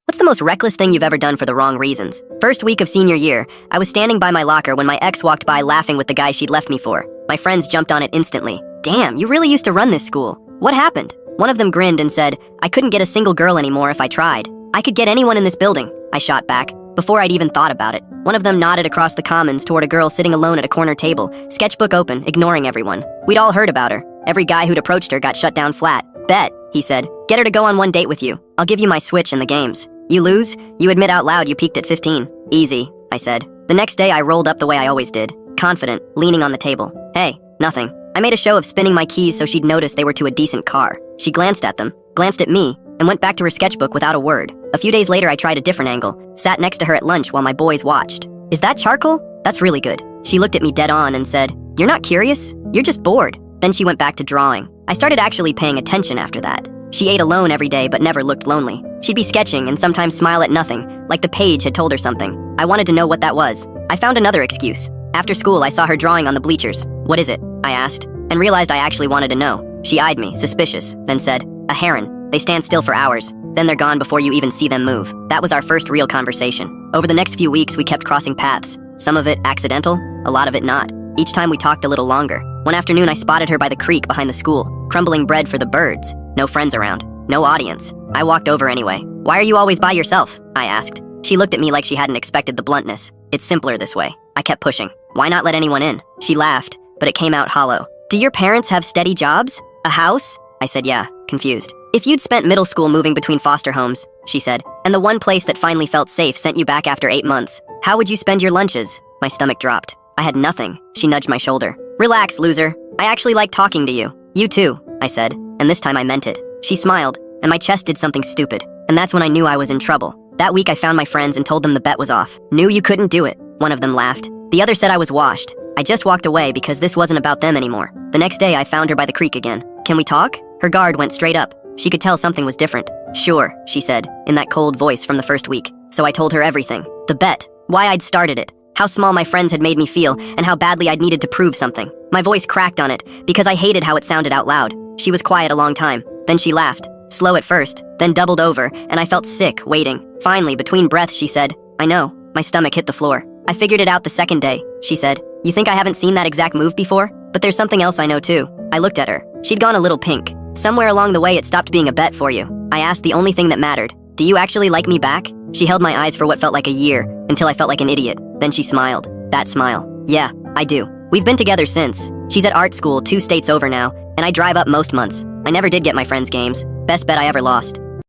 What's the most reckless thing you've ever done for the wrong reasons? First week of senior year, I was standing by my locker when my ex walked by laughing with the guy she'd left me for. My friends jumped on it instantly. Damn, you really used to run this school. What happened? One of them grinned and said, I couldn't get a single girl anymore if I tried. I could get anyone in this building, I shot back, before I'd even thought about it. One of them nodded across the commons toward a girl sitting alone at a corner table, sketchbook open, ignoring everyone. We'd all heard about her. Every guy who'd approached her got shut down flat. Bet, he said. Get her to go on one date with you. I'll give you my Switch and the games. You lose, you admit out loud you peaked at 15. Easy, I said. The next day I rolled up the way I always did, confident, leaning on the table. Hey, nothing. I made a show of spinning my keys so she'd notice they were to a decent car. She glanced at them, glanced at me, and went back to her sketchbook without a word. A few days later I tried a different angle, sat next to her at lunch while my boys watched. Is that charcoal? That's really good. She looked at me dead on and said, You're not curious? You're just bored. Then she went back to drawing. I started actually paying attention after that. She ate alone every day but never looked lonely. She'd be sketching and sometimes smile at nothing, like the page had told her something. I wanted to know what that was. I found another excuse. After school I saw her drawing on the bleachers. What is it? I asked, and realized I actually wanted to know. She eyed me, suspicious, then said, A heron. They stand still for hours. Then they're gone before you even see them move. That was our first real conversation. Over the next few weeks we kept crossing paths. Some of it accidental, a lot of it not. Each time we talked a little longer. One afternoon I spotted her by the creek behind the school, crumbling bread for the birds. No friends around. No audience. I walked over anyway. Why are you always by yourself? I asked. She looked at me like she hadn't expected the bluntness. It's simpler this way. I kept pushing. Why not let anyone in? She laughed, but it came out hollow. Do your parents have steady jobs? A house? I said yeah, confused. If you'd spent middle school moving between foster homes, she said, and the one place that finally felt safe sent you back after 8 months, how would you spend your lunches? My stomach dropped. I had nothing. She nudged my shoulder. Relax, loser. I actually like talking to you. You too, I said, and this time I meant it. She smiled, and my chest did something stupid, and that's when I knew I was in trouble. That week I found my friends and told them the bet was off. Knew you couldn't do it. One of them laughed. The other said I was washed. I just walked away because this wasn't about them anymore. The next day I found her by the creek again. Can we talk? Her guard went straight up. She could tell something was different. Sure, she said, in that cold voice from the first week. So I told her everything. The bet. Why I'd started it. How small my friends had made me feel, and how badly I'd needed to prove something. My voice cracked on it, because I hated how it sounded out loud. She was quiet a long time. Then she laughed. Slow at first, then doubled over, and I felt sick, waiting. Finally, between breaths, she said, I know. My stomach hit the floor. I figured it out the second day, she said. You think I haven't seen that exact move before? But there's something else I know too. I looked at her. She'd gone a little pink. Somewhere along the way it stopped being a bet for you. I asked the only thing that mattered. Do you actually like me back? She held my eyes for what felt like a year, until I felt like an idiot. Then she smiled. That smile. Yeah, I do. We've been together since. She's at art school 2 states over now, and I drive up most months. I never did get my friends' games. Best bet I ever lost.